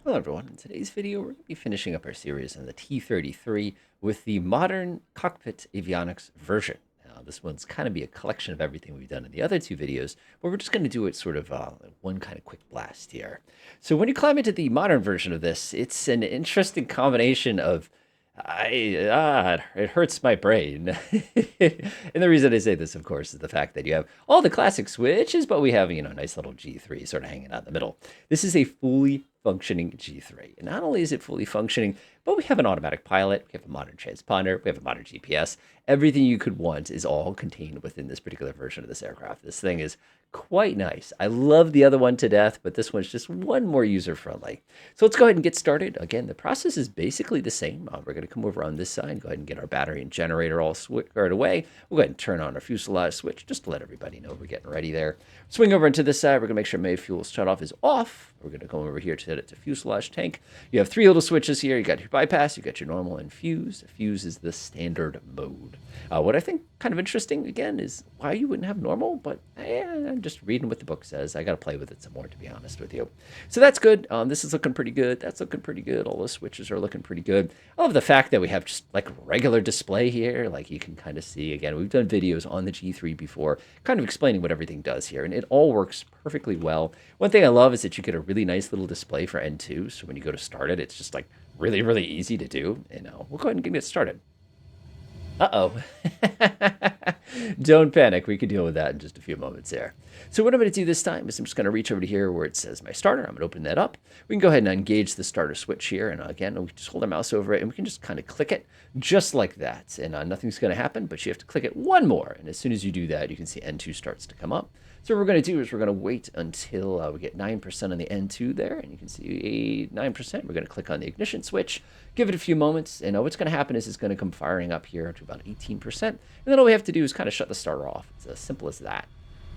Hello everyone, in today's video we're going to be finishing up our series on the T-33 with the modern cockpit avionics version. Now this one's kind of be a collection of everything we've done in the other two videos, but we're just going to do it sort of one kind of quick blast here. So when you climb into the modern version of this, it's an interesting combination of it hurts my brain. And the reason I say this, of course, is the fact that you have all the classic switches, but we have, a nice little G3 sort of hanging out in the middle. This is a fully functioning G3. And not only is it fully functioning, but we have an automatic pilot, we have a modern transponder, we have a modern GPS. Everything you could want is all contained within this particular version of this aircraft. This thing is quite nice. I love the other one to death, but this one's just one more user-friendly. So let's go ahead and get started. Again, the process is basically the same. We're going to come over on this side, go ahead and get our battery and generator all squared away. We'll go ahead and turn on our fuselage switch just to let everybody know we're getting ready there. Swing over into this side. We're going to make sure main fuel shut-off is off. We're going to come over here to set it to fuselage tank. You have three little switches here. You got your bypass, you got your normal, and fuse. Fuse is the standard mode. What I think kind of interesting, again, is why you wouldn't have normal, but I'm just reading what the book says. I got to play with it some more, to be honest with you. So that's good. This is looking pretty good. That's looking pretty good. All the switches are looking pretty good. I love the fact that we have just like regular display here. Like you can kind of see, again, we've done videos on the G3 before, kind of explaining what everything does here, and it all works perfectly well. One thing I love is that you get a really nice little display for N2, so when you go to start it, it's just like really, really easy to do. And we'll go ahead and get started. Uh-oh. Don't panic. We can deal with that in just a few moments there. So what I'm going to do this time is I'm just going to reach over to here where it says my starter. I'm going to open that up. We can go ahead and engage the starter switch here. And again, we just hold our mouse over it and we can just kind of click it just like that. And nothing's going to happen, but you have to click it one more. And as soon as you do that, you can see N2 starts to come up. So what we're going to do is we're going to wait until we get 9% on the N2 there. And you can see 9%. We're going to click on the ignition switch, give it a few moments. And what's going to happen is it's going to come firing up here to about 18%. And then all we have to do is kind of shut the starter off. It's as simple as that.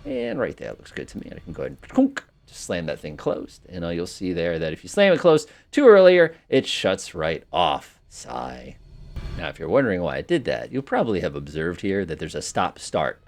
And right there, looks good to me. And I can go ahead and just slam that thing closed. And you'll see there that if you slam it closed too earlier, it shuts right off. Sigh. Now, if you're wondering why I did that, you'll probably have observed here that there's a stop-start.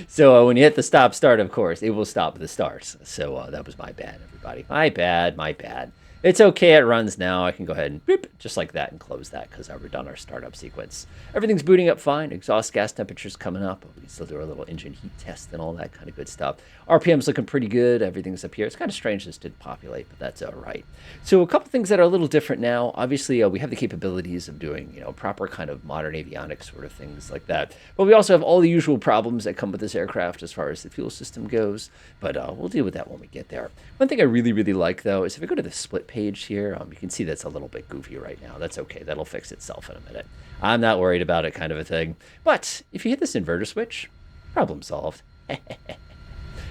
So when you hit the stop-start, of course, it will stop the starts. So that was my bad, everybody. My bad, my bad. It's okay, it runs now. I can go ahead and boop, just like that, and close that because we're done our startup sequence. Everything's booting up fine. Exhaust gas temperature's coming up. We can still do our little engine heat test and all that kind of good stuff. RPM's looking pretty good. Everything's up here. It's kind of strange this didn't populate, but that's all right. So a couple things that are a little different now. Obviously, we have the capabilities of doing, proper kind of modern avionics sort of things like that. But we also have all the usual problems that come with this aircraft as far as the fuel system goes. But we'll deal with that when we get there. One thing I really, really like, though, is if I go to the split page here, you can see that's a little bit goofy right now. That's okay. That'll fix itself in a minute. I'm not worried about it, kind of a thing. But if you hit this inverter switch, problem solved.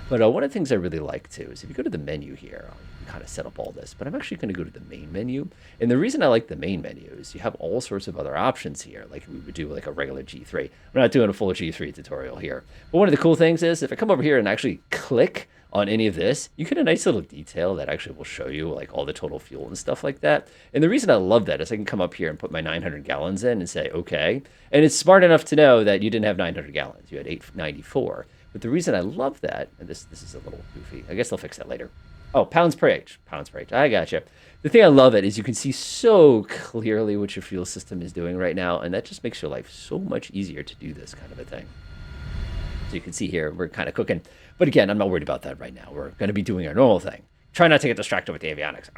But one of the things I really like, too, is if you go to the menu here, you can kind of set up all this. But I'm actually going to go to the main menu. And the reason I like the main menu is you have all sorts of other options here, like we would do like a regular G3. We're not doing a full G3 tutorial here. But one of the cool things is if I come over here and actually click on any of this, you get a nice little detail that actually will show you like all the total fuel and stuff like that. And the reason I love that is I can come up here and put my 900 gallons in and say, okay. And it's smart enough to know that you didn't have 900 gallons. You had 894. But the reason I love that, and this is a little goofy. I guess I'll fix that later. Oh, pounds per H. Pounds per H. I gotcha. The thing I love it is you can see so clearly what your fuel system is doing right now. And that just makes your life so much easier to do this kind of a thing. So you can see here, we're kind of cooking. But again, I'm not worried about that right now. We're going to be doing our normal thing. Try not to get distracted with the avionics.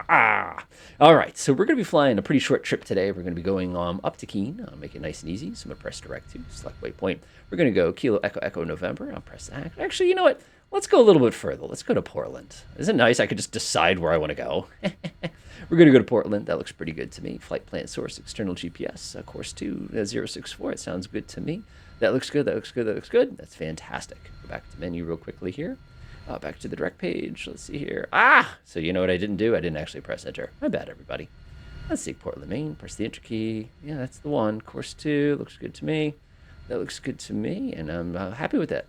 All right, so we're going to be flying a pretty short trip today. We're going to be going up to Keene, make it nice and easy. So I'm going to press direct to, select waypoint. We're going to go Kilo Echo Echo November. I'll press that. Actually, you know what? Let's go a little bit further. Let's go to Portland. Isn't it nice? I could just decide where I want to go. We're going to go to Portland. That looks pretty good to me. Flight plan source, external GPS, course 2, 064. It sounds good to me. That looks good. That looks good. That looks good. That's fantastic. Go back to menu real quickly here. Back to the direct page. Let's see here. So you know what I didn't do? I didn't actually press enter. My bad, everybody. Let's see, Portland, Maine. Press the enter key. Yeah, that's the one. Course 2. Looks good to me. That looks good to me, and I'm happy with that.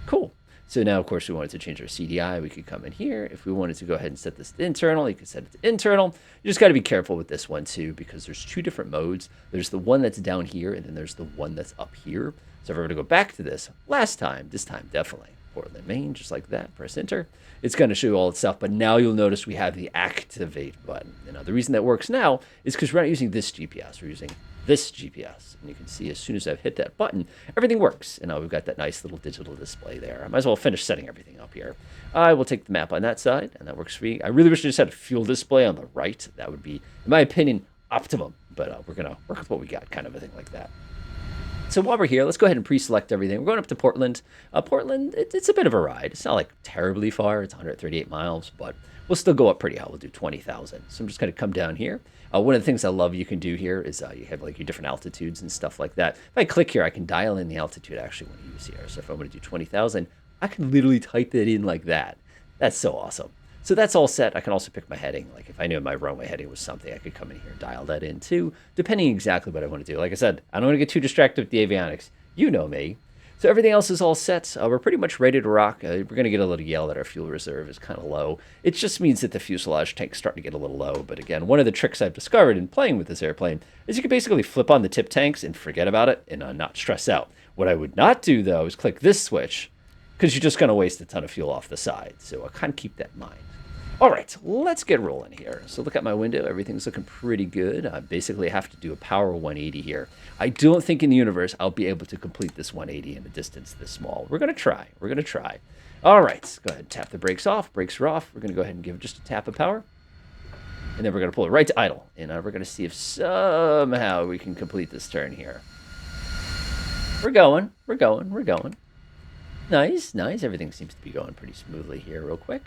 Cool. So now, of course, we wanted to change our CDI. We could come in here. If we wanted to go ahead and set this to internal, you can set it to internal. You just got to be careful with this one, too, because there's two different modes. There's the one that's down here, and then there's the one that's up here. So if we're going to go back to this, this time, definitely. Portland, Maine, just like that. Press enter. It's going to show you all its stuff, but now you'll notice we have the activate button. You know, the reason that works now is because we're not using this GPS. We're using this GPS. And you can see as soon as I've hit that button, everything works. And now we've got that nice little digital display there. I might as well finish setting everything up here. I will take the map on that side, and that works for me. I really wish I just had a fuel display on the right. That would be, in my opinion, optimum. But we're going to work with what we got, kind of a thing like that. So while we're here, let's go ahead and pre-select everything. We're going up to Portland. Portland, it's a bit of a ride. It's not like terribly far. It's 138 miles, but we'll still go up pretty high. We'll do 20,000. So I'm just going to come down here. One of the things I love you can do here is you have like your different altitudes and stuff like that. If I click here, I can dial in the altitude I actually want to use here. So if I want to do 20,000, I can literally type it in like that. That's so awesome. So that's all set. I can also pick my heading. Like if I knew my runway heading was something, I could come in here and dial that in too, depending exactly what I want to do. Like I said, I don't want to get too distracted with the avionics. You know me. So everything else is all set. We're pretty much ready to rock. We're going to get a little yell that our fuel reserve is kind of low. It just means that the fuselage tank's starting to get a little low. But again, one of the tricks I've discovered in playing with this airplane is you can basically flip on the tip tanks and forget about it and not stress out. What I would not do, though, is click this switch because you're just going to waste a ton of fuel off the side. So I kind of keep that in mind. All right, let's get rolling here. So look at my window. Everything's looking pretty good. I basically have to do a power 180 here. I don't think in the universe I'll be able to complete this 180 in a distance this small. We're going to try. We're going to try. All right, go ahead and tap the brakes off. Brakes are off. We're going to go ahead and give it just a tap of power. And then we're going to pull it right to idle. And we're going to see if somehow we can complete this turn here. We're going. We're going. We're going. Nice, nice. Everything seems to be going pretty smoothly here real quick.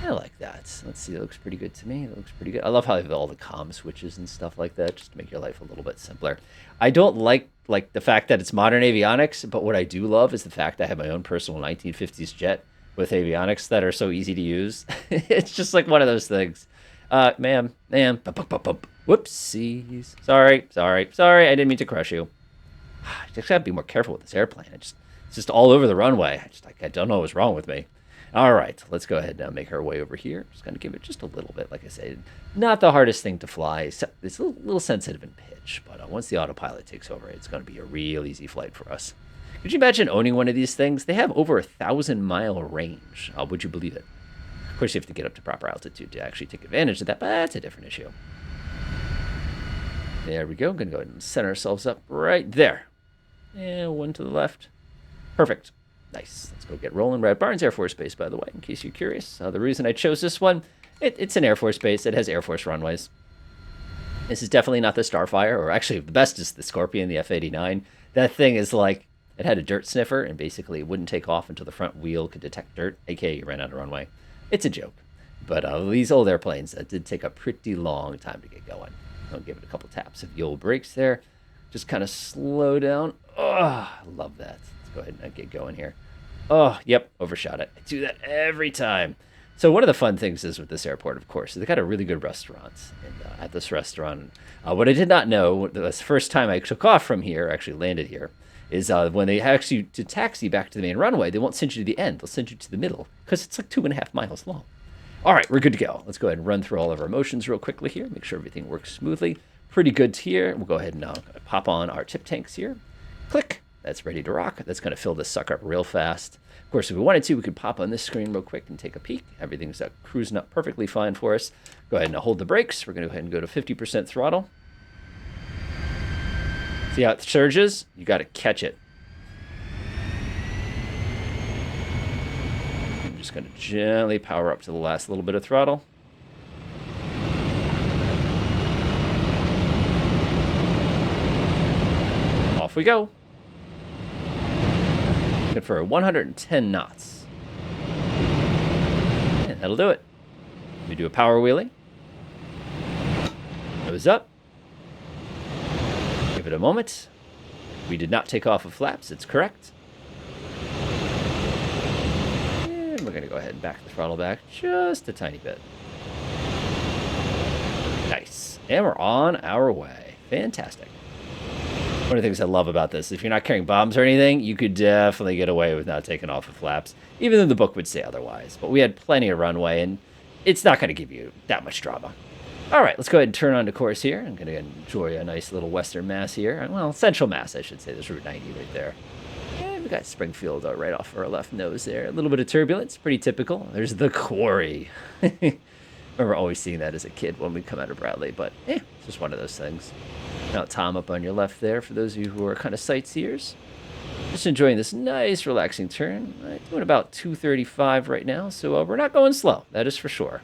I like that. Let's see. It looks pretty good to me. It looks pretty good. I love how they have all the comm switches and stuff like that, just to make your life a little bit simpler. I don't like the fact that it's modern avionics, but what I do love is the fact I have my own personal 1950s jet with avionics that are so easy to use. It's just like one of those things. Ma'am. Whoopsies. Sorry. I didn't mean to crush you. I just gotta be more careful with this airplane. It's just all over the runway. I don't know what's wrong with me. All right, let's go ahead and make our way over here. Just going to give it just a little bit, like I said. Not the hardest thing to fly. It's a little sensitive in pitch, but once the autopilot takes over, it's going to be a real easy flight for us. Could you imagine owning one of these things? They have over 1,000-mile range. Would you believe it? Of course, you have to get up to proper altitude to actually take advantage of that, but that's a different issue. There we go. I'm going to go ahead and center ourselves up right there. And one to the left. Perfect. Nice. Let's go get rolling. We're at Barnes Air Force Base, by the way, in case you're curious. The reason I chose this one, it's an Air Force base. It has Air Force runways. This is definitely not the Starfire, or actually the best is the Scorpion, the F-89. That thing is like, it had a dirt sniffer, and basically it wouldn't take off until the front wheel could detect dirt, aka you ran out of runway. It's a joke. But these old airplanes did take a pretty long time to get going. I'll give it a couple taps of the old brakes there. Just kind of slow down. Oh, I love that. Go ahead and get going here. Oh, yep, overshot it. I do that every time. So one of the fun things is with this airport, of course, they got a really good restaurant. And at this restaurant, what I did not know, the first time I took off from here, actually landed here, is when they actually, to taxi back to the main runway, they won't send you to the end. They'll send you to the middle because it's like 2.5 miles long. All right, we're good to go. Let's go ahead and run through all of our motions real quickly here, make sure everything works smoothly. Pretty good here. We'll go ahead and pop on our tip tanks here. Click. That's ready to rock. That's going to fill this sucker up real fast. Of course, if we wanted to, we could pop on this screen real quick and take a peek. Everything's cruising up perfectly fine for us. Go ahead and hold the brakes. We're going to go ahead and go to 50% throttle. See how it surges? You got to catch it. I'm just going to gently power up to the last little bit of throttle. Off we go. Good for 110 knots. And that'll do it. We do a power wheelie. Nose up. Give it a moment. We did not take off of flaps. It's correct. And we're going to go ahead and back the throttle back just a tiny bit. Nice. And we're on our way. Fantastic. One of the things I love about this, if you're not carrying bombs or anything, you could definitely get away with not taking off of flaps, even though the book would say otherwise. But we had plenty of runway, and it's not going to give you that much drama. All right, let's go ahead and turn on to course here. I'm going to enjoy a nice little Western Mass here. Well, Central Mass, I should say. There's Route 90 right there. And got Springfield right off our left nose there. A little bit of turbulence, pretty typical. There's the quarry. I remember always seeing that as a kid when we come out of Bradley, but it's just one of those things. Now Tom up on your left there for those of you who are kind of sightseers. Just enjoying this nice relaxing turn. Doing about 235 right now, so we're not going slow, that is for sure.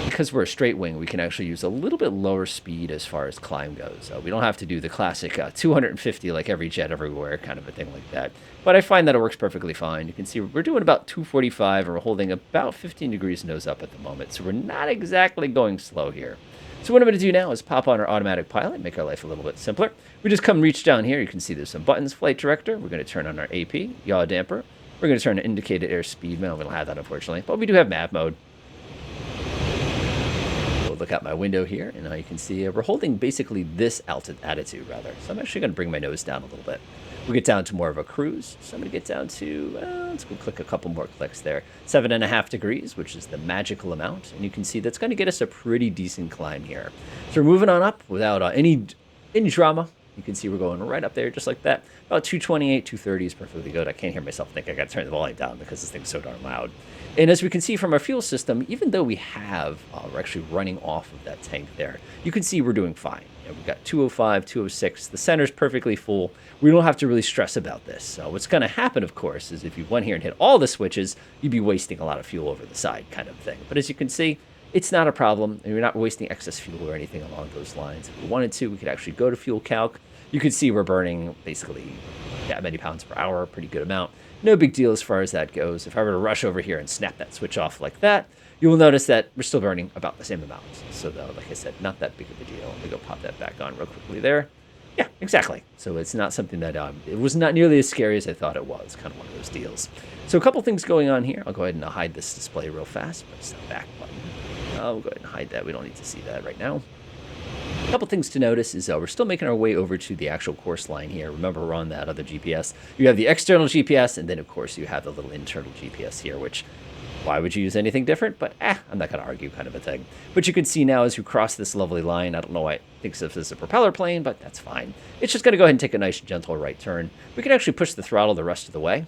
Because we're a straight wing, we can actually use a little bit lower speed as far as climb goes. We don't have to do the classic 250 like every jet everywhere kind of a thing like that. But I find that it works perfectly fine. You can see we're doing about 245 and we're holding about 15 degrees nose up at the moment. So we're not exactly going slow here. So what I'm going to do now is pop on our automatic pilot, make our life a little bit simpler. We just come reach down here. You can see there's some buttons, flight director. We're going to turn on our AP, yaw damper. We're going to turn on indicated airspeed. No, we don't have that, unfortunately. But we do have map mode. Look out my window here, and now you can see we're holding basically this attitude, rather. So I'm actually going to bring my nose down a little bit. We'll get down to more of a cruise. So I'm going to get down to, let's go click a couple more clicks there. 7.5 degrees, which is the magical amount. And you can see that's going to get us a pretty decent climb here. So we're moving on up without any drama. You can see we're going right up there just like that. About 228, 230 is perfectly good. I can't hear myself think I got to turn the volume down because this thing's so darn loud. And as we can see from our fuel system, even though we have, we're actually running off of that tank there, you can see we're doing fine. We've got 205, 206. The center's perfectly full. We don't have to really stress about this. So what's going to happen, of course, is if you went here and hit all the switches, you'd be wasting a lot of fuel over the side kind of thing. But as you can see, it's not a problem, and you're not wasting excess fuel or anything along those lines. If we wanted to, we could actually go to fuel calc. You can see we're burning basically that many pounds per hour, a pretty good amount. No big deal as far as that goes. If I were to rush over here and snap that switch off like that, you will notice that we're still burning about the same amount. So, though, like I said, not that big of a deal. Let me go pop that back on real quickly there. Yeah, exactly. So it's not something that, it was not nearly as scary as I thought it was. Kind of one of those deals. So a couple things going on here. I'll go ahead and hide this display real fast. Press the back button. I'll go ahead and hide that. We don't need to see that right now. A couple things to notice is we're still making our way over to the actual course line here. Remember, we're on that other GPS. You have the external GPS, and then, of course, you have the little internal GPS here, which, why would you use anything different? But, I'm not going to argue kind of a thing. But you can see now as you cross this lovely line, I don't know why it thinks of this as a propeller plane, but that's fine. It's just going to go ahead and take a nice, gentle right turn. We can actually push the throttle the rest of the way.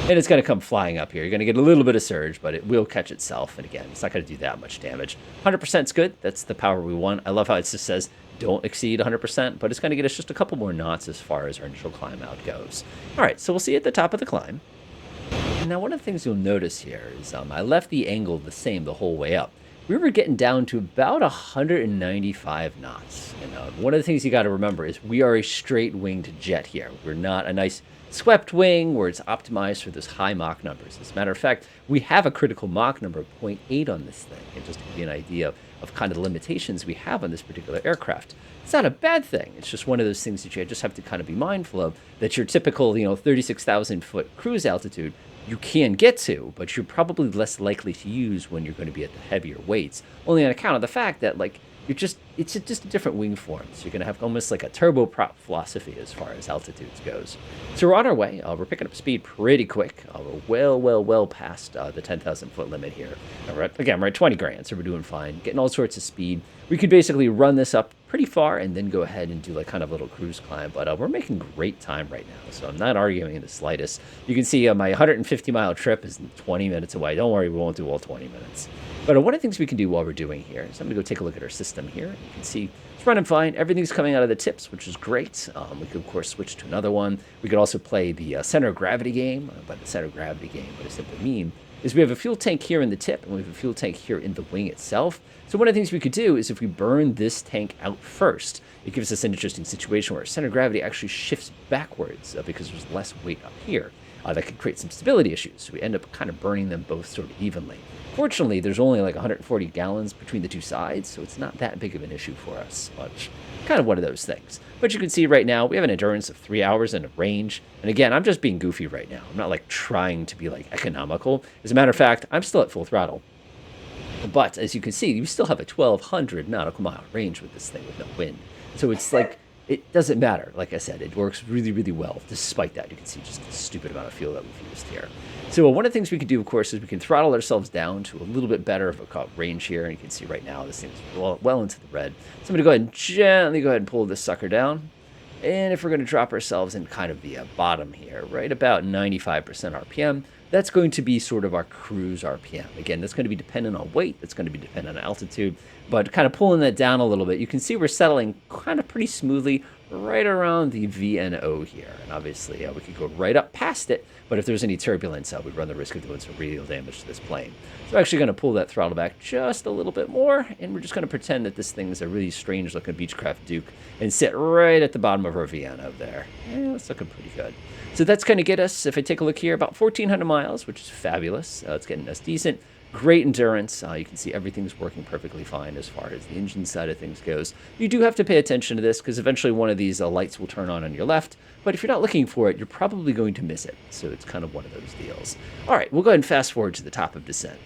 And it's going to come flying up here. You're going to get a little bit of surge, but it will catch itself. And again, it's not going to do that much damage. 100% is good. That's the power we want. I love how it just says don't exceed 100%, but it's going to get us just a couple more knots as far as our initial climb out goes. All right, so we'll see at the top of the climb. Now, one of the things you'll notice here is I left the angle the same the whole way up. We were getting down to about 195 knots. And one of the things you got to remember is we are a straight-winged jet here. We're not a nice swept wing where it's optimized for those high Mach numbers. As a matter of fact, we have a critical Mach number of 0.8 on this thing. And just to give you an idea of kind of the limitations we have on this particular aircraft. It's not a bad thing. It's just one of those things that you just have to kind of be mindful of, that your typical, 36,000 foot cruise altitude you can get to, but you're probably less likely to use when you're going to be at the heavier weights, only on account of the fact that, it's just a different wing form. So you're going to have almost like a turboprop philosophy as far as altitudes goes. So we're on our way. We're picking up speed pretty quick. We're well past the 10,000 foot limit here. We're at 20 grand, so we're doing fine. Getting all sorts of speed. We could basically run this up pretty far and then go ahead and do like kind of a little cruise climb. But we're making great time right now, so I'm not arguing in the slightest. You can see my 150-mile trip is 20 minutes away. Don't worry, we won't do all 20 minutes. But one of the things we can do while we're doing here is I'm going to go take a look at our system here. You can see it's running fine. Everything's coming out of the tips, which is great. We could, of course, switch to another one. We could also play the center of gravity game. By the center of gravity game, what I simply mean is we have a fuel tank here in the tip, and we have a fuel tank here in the wing itself. So one of the things we could do is if we burn this tank out first, it gives us an interesting situation where our center of gravity actually shifts backwards because there's less weight up here. That could create some stability issues. So we end up kind of burning them both sort of evenly. Fortunately, there's only like 140 gallons between the two sides, so it's not that big of an issue for us. But kind of one of those things. But you can see right now, we have an endurance of 3 hours and a range. And again, I'm just being goofy right now. I'm not like trying to be like economical. As a matter of fact, I'm still at full throttle. But as you can see, you still have a 1,200 nautical mile range with this thing with no wind. So it's like, it doesn't matter. Like I said, it works really, really well. Despite that, you can see just the stupid amount of fuel that we've used here. So one of the things we can do, of course, is we can throttle ourselves down to a little bit better of a range here. And you can see right now, this thing's well into the red. So I'm going to go ahead and gently pull this sucker down. And if we're going to drop ourselves in kind of the bottom here, right about 95% RPM, that's going to be sort of our cruise RPM. Again, that's going to be dependent on weight, that's going to be dependent on altitude, but kind of pulling that down a little bit, you can see we're settling kind of pretty smoothly right around the VNO here. And obviously, we could go right up past it, but if there's any turbulence, we'd run the risk of doing some real damage to this plane. So I'm actually going to pull that throttle back just a little bit more, and we're just going to pretend that this thing's a really strange-looking Beechcraft Duke and sit right at the bottom of our VNO there. Yeah, that's looking pretty good. So that's going to get us, if I take a look here, about 1,400 miles, which is fabulous. It's getting us decent. Great endurance. You can see everything's working perfectly fine as far as the engine side of things goes. You do have to pay attention to this because eventually one of these lights will turn on your left, but if you're not looking for it, you're probably going to miss it. So it's kind of one of those deals. All right, we'll go ahead and fast forward to the top of descent.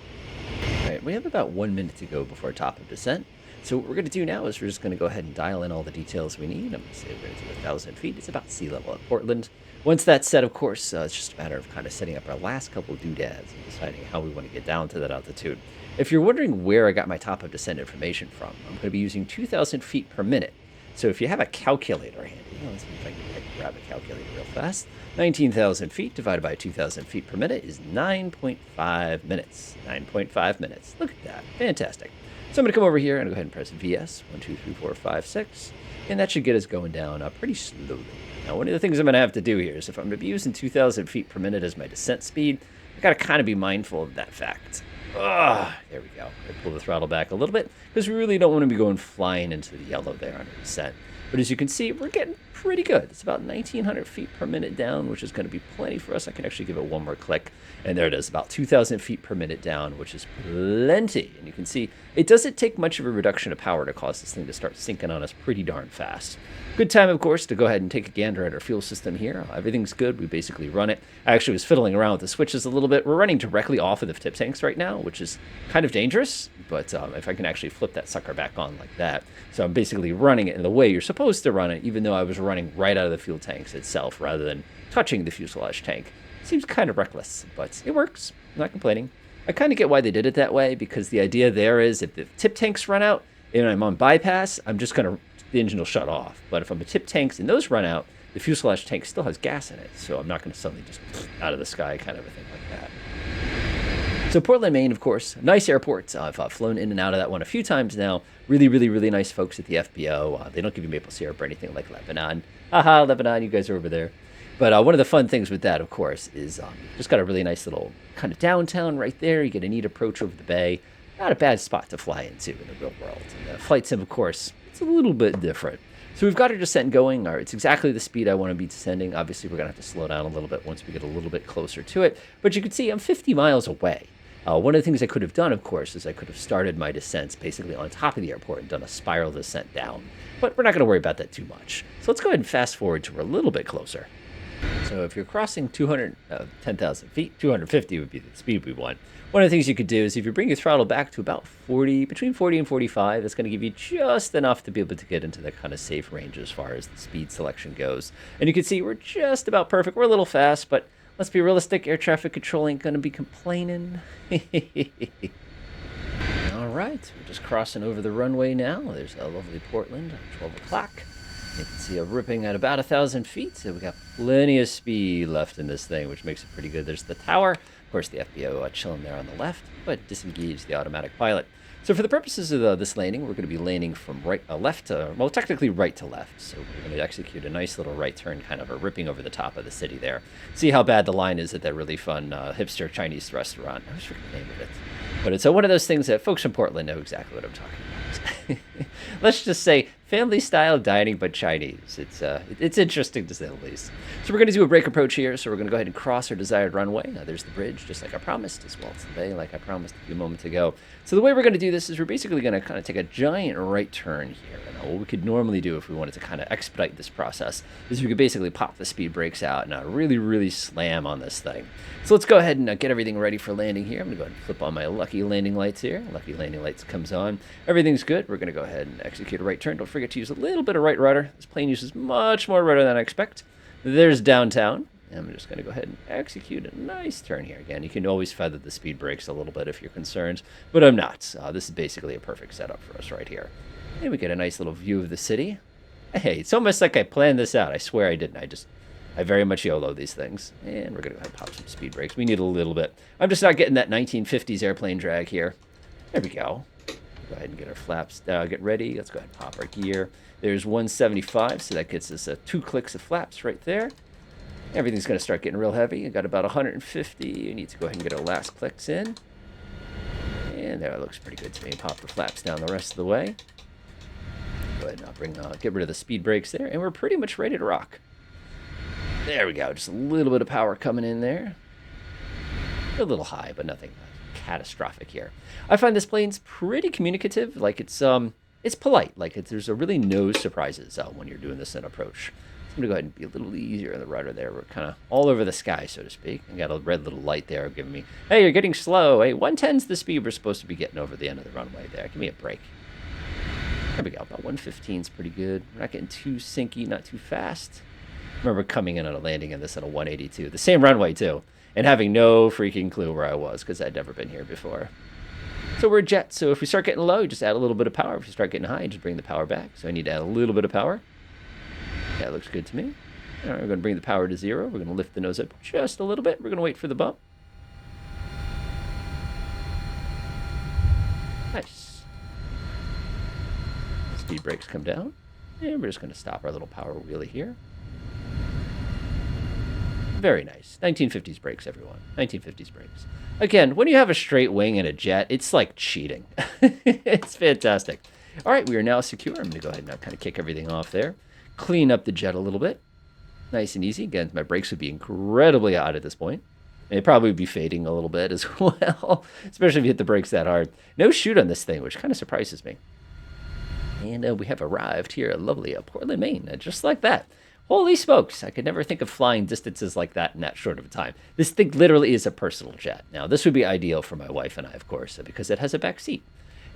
All right, we have about 1 minute to go before top of descent. So what we're going to do now is we're just going to go ahead and dial in all the details we need. I'm going to say we're going to do 1,000 feet. It's about sea level at Portland. Once that's set, of course, it's just a matter of kind of setting up our last couple of doodads and deciding how we want to get down to that altitude. If you're wondering where I got my top of descent information from, I'm going to be using 2,000 feet per minute. So if you have a calculator handy, let's see if I can grab a calculator real fast. 19,000 feet divided by 2,000 feet per minute is 9.5 minutes. 9.5 minutes. Look at that. Fantastic. So I'm going to come over here and go ahead and press VS. 1, 2, 3, 4, 5, 6. And that should get us going down pretty slowly. Now, one of the things I'm going to have to do here is if I'm going to be using 2,000 feet per minute as my descent speed, I've got to kind of be mindful of that fact. There we go. I pull the throttle back a little bit because we really don't want to be going flying into the yellow there on the descent. But as you can see, we're getting pretty good. It's about 1,900 feet per minute down, which is going to be plenty for us. I can actually give it one more click. And there it is, about 2,000 feet per minute down, which is plenty. And you can see it doesn't take much of a reduction of power to cause this thing to start sinking on us pretty darn fast. Good time, of course, to go ahead and take a gander at our fuel system here. Everything's good. We basically run it. I actually was fiddling around with the switches a little bit. We're running directly off of the tip tanks right now, which is kind of dangerous. But if I can actually flip that sucker back on like that. So I'm basically running it in the way you're supposed to run it, even though I was running right out of the fuel tanks itself rather than touching the fuselage tank. Seems kind of reckless, but it works. I'm not complaining. I kind of get why they did it that way, because the idea there is if the tip tanks run out and I'm on bypass, the engine will shut off. But if I'm a tip tanks and those run out, the fuselage tank still has gas in it. So I'm not going to suddenly just out of the sky kind of a thing like that. So Portland, Maine, of course, nice airport. I've flown in and out of that one a few times now. Really, really, really nice folks at the FBO. They don't give you maple syrup or anything like Lebanon. Haha, Lebanon, you guys are over there. But one of the fun things with that, of course, is just got a really nice little kind of downtown right there. You get a neat approach over the bay. Not a bad spot to fly into in the real world. And flight sim, of course, it's a little bit different. So we've got our descent going. It's exactly the speed I want to be descending. Obviously, we're going to have to slow down a little bit once we get a little bit closer to it. But you can see I'm 50 miles away. One of the things I could have done, of course, is I could have started my descents basically on top of the airport and done a spiral descent down. But we're not going to worry about that too much. So let's go ahead and fast forward to we're a little bit closer. So if you're crossing 10,000 feet, 250 would be the speed we want. One of the things you could do is if you bring your throttle back to about 40, between 40 and 45, that's going to give you just enough to be able to get into the kind of safe range as far as the speed selection goes. And you can see we're just about perfect. We're a little fast, but let's be realistic. Air traffic control ain't going to be complaining. All right, we're just crossing over the runway now. There's a lovely Portland at 12 o'clock. You can see a ripping at about 1,000 feet, so we got plenty of speed left in this thing, which makes it pretty good. There's the tower, of course, the FBO chilling there on the left, but disengage the automatic pilot. So for the purposes of this landing, we're going to be landing from left to, well, technically right to left. So we're going to execute a nice little right turn, kind of a ripping over the top of the city there. See how bad the line is at that really fun hipster Chinese restaurant. I always forget the name of it. But it's one of those things that folks from Portland know exactly what I'm talking about. Let's just say family-style dining, but Chinese. It's interesting to say the least. So we're going to do a brake approach here. So we're going to go ahead and cross our desired runway. There's the bridge, just like I promised, as well as the bay, like I promised a few moments ago. So the way we're going to do this is we're basically going to kind of take a giant right turn here. And what we could normally do if we wanted to kind of expedite this process is we could basically pop the speed brakes out and really, really slam on this thing. So let's go ahead and get everything ready for landing here. I'm going to go ahead and flip on my lucky landing lights here. Lucky landing lights comes on. Everything's good. We're going to go ahead and execute a right turn. Don't forget to use a little bit of right rudder. This plane uses much more rudder than I expect. There's downtown. And I'm just going to go ahead and execute a nice turn here. Again, you can always feather the speed brakes a little bit if you're concerned, but I'm not. This is basically a perfect setup for us right here. And we get a nice little view of the city. Hey, it's almost like I planned this out. I swear I didn't. I very much YOLO these things. And we're going to go ahead and pop some speed brakes. We need a little bit. I'm just not getting that 1950s airplane drag here. There we go. Go ahead and get our flaps, get ready. Let's go ahead and pop our gear. There's 175, so that gets us 2 clicks of flaps right there. Everything's going to start getting real heavy. I got about 150. You need to go ahead and get our last clicks in. And there, it looks pretty good to me. Pop the flaps down the rest of the way. Go ahead and get rid of the speed brakes there, and we're pretty much ready to rock. There we go. Just a little bit of power coming in there. A little high, but nothing catastrophic here. I find this plane's pretty communicative. Like it's polite. Like there's really no surprises when you're doing this in approach. So I'm gonna go ahead and be a little easier on the rudder there. We're kind of all over the sky, so to speak. I got a red little light there giving me, hey, you're getting slow. Hey, 110's the speed we're supposed to be getting over the end of the runway there. Give me a break. There we go. About 115 is pretty good. We're not getting too sinky, not too fast. I remember coming in on a landing in this at a 182, the same runway too, and having no freaking clue where I was because I'd never been here before. So we're a jet. So if we start getting low, you just add a little bit of power. If you start getting high, you just bring the power back. So I need to add a little bit of power. Yeah, it looks good to me. All right, we're going to bring the power to 0. We're going to lift the nose up just a little bit. We're going to wait for the bump. Nice. Speed brakes come down. And we're just going to stop our little power wheelie here. Very nice. 1950s brakes, everyone. 1950s brakes. Again, when you have a straight wing in a jet, it's like cheating. It's fantastic. All right, we are now secure. I'm going to go ahead and now kind of kick everything off there. Clean up the jet a little bit. Nice and easy. Again, my brakes would be incredibly hot at this point. And they probably would be fading a little bit as well, especially if you hit the brakes that hard. No shoot on this thing, which kind of surprises me. And we have arrived here at lovely Portland, Maine, just like that. Holy smokes, I could never think of flying distances like that in that short of a time. This thing literally is a personal jet. Now, this would be ideal for my wife and I, of course, because it has a back seat.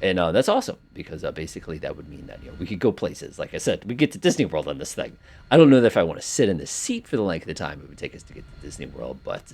And that's awesome, because basically that would mean that we could go places. Like I said, we get to Disney World on this thing. I don't know if I want to sit in the seat for the length of the time it would take us to get to Disney World, but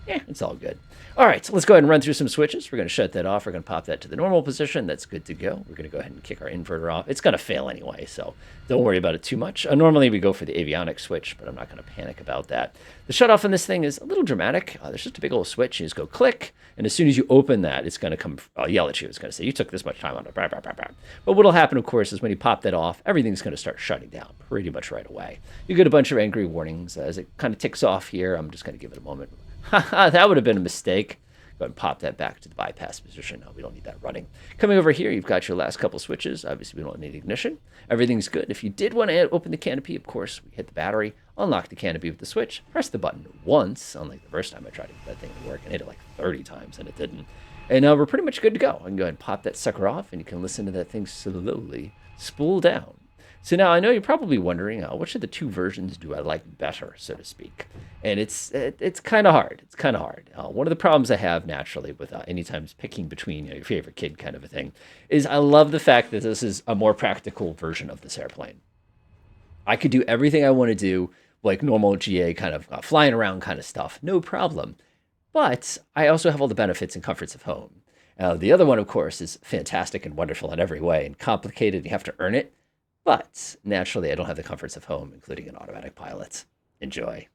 yeah, it's all good. All right, so let's go ahead and run through some switches. We're going to shut that off. We're going to pop that to the normal position. That's good to go. We're going to go ahead and kick our inverter off. It's going to fail anyway, so don't worry about it too much. Normally we go for the avionics switch, but I'm not going to panic about that. The shut off on this thing is a little dramatic. There's just a big old switch. You just go click, and as soon as you open that, it's going to come yell at you. It's going to say, you took this much time on it. Blah, blah, blah, blah. But what will happen, of course, is when you pop that off, everything's going to start shutting down pretty much right away. You get a bunch of angry warnings as it kind of ticks off here. I'm just going to give it a moment. Haha, that would have been a mistake. Go ahead and pop that back to the bypass position. No, we don't need that running. Coming over here, you've got your last couple switches. Obviously, we don't need ignition. Everything's good. If you did want to open the canopy, of course, we hit the battery, unlock the canopy with the switch, press the button once, unlike the first time I tried to get that thing to work, and hit it like 30 times, and it didn't. And we're pretty much good to go. I can go ahead and pop that sucker off, and you can listen to that thing slowly spool down. So now I know you're probably wondering, which of the two versions do I like better, so to speak? And it's kind of hard. It's kind of hard. One of the problems I have naturally with anytime picking between your favorite kid kind of a thing is I love the fact that this is a more practical version of this airplane. I could do everything I want to do, like normal GA kind of flying around kind of stuff, no problem. But I also have all the benefits and comforts of home. The other one, of course, is fantastic and wonderful in every way and complicated. You have to earn it. But naturally, I don't have the comforts of home, including an automatic pilot. Enjoy.